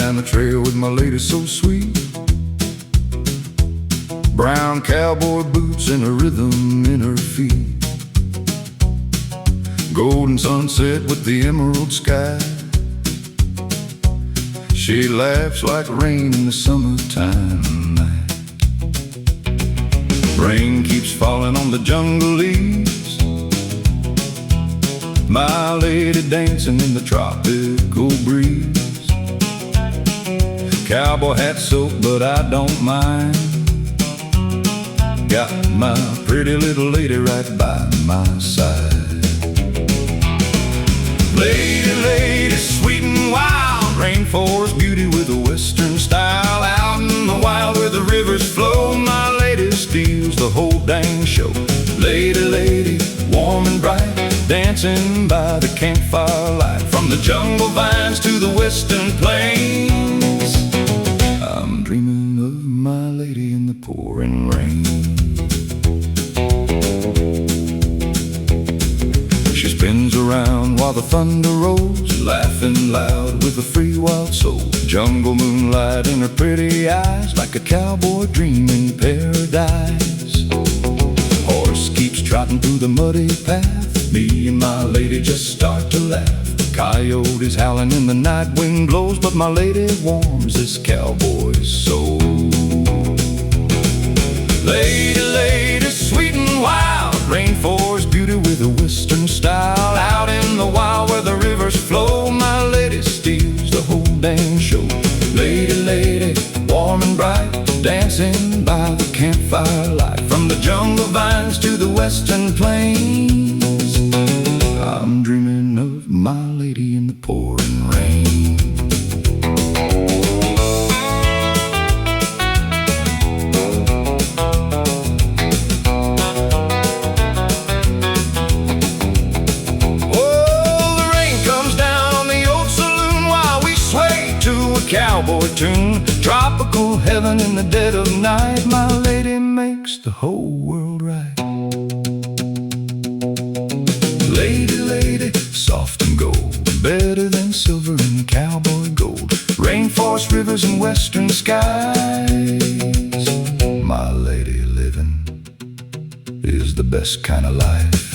down the trail with my lady so sweet. Brown cowboy boots and a rhythm in her feet. Golden sunset with the emerald sky. She laughs like rain in the summertime night. Rain keeps falling on the jungle leaves. My lady dancing in the tropical breeze. Cowboy hat soak, but I don't mind. Got my pretty little lady right by my side. Lady, lady, sweet and wild, rainforest beauty with a western style. Out in the wild where the rivers flow, my lady steals the whole dang show. Lady, lady, warm and bright, dancing by the campfire light. From the jungle vines to the western plains, I'm dreaming of my lady in the pouring rain. She spins around while the thunder rolls, laughing loud with a free wild soul. Jungle moonlight in her pretty eyes, like a cowboy dream in paradise. Horse keeps trotting through the muddy path. Me and my lady just start to laugh. Coyotes howling in the night, wind blows, but my lady warms this cowboy's soul. Lady, lady, sweet and wild, rainforest beauty with a western style. Out in the wild where the rivers flow, my lady steals the whole dang show. Lady, lady, warm and bright, dancing by the campfire light. From the jungle vines to the western plains, I'm dreaming of my lady in the pouring rain. Cowboy tune, tropical heaven in the dead of night. My lady makes the whole world right. Lady, lady, soft and gold, better than silver and cowboy gold. Rainforest rivers and western skies. My lady living is the best kind of life.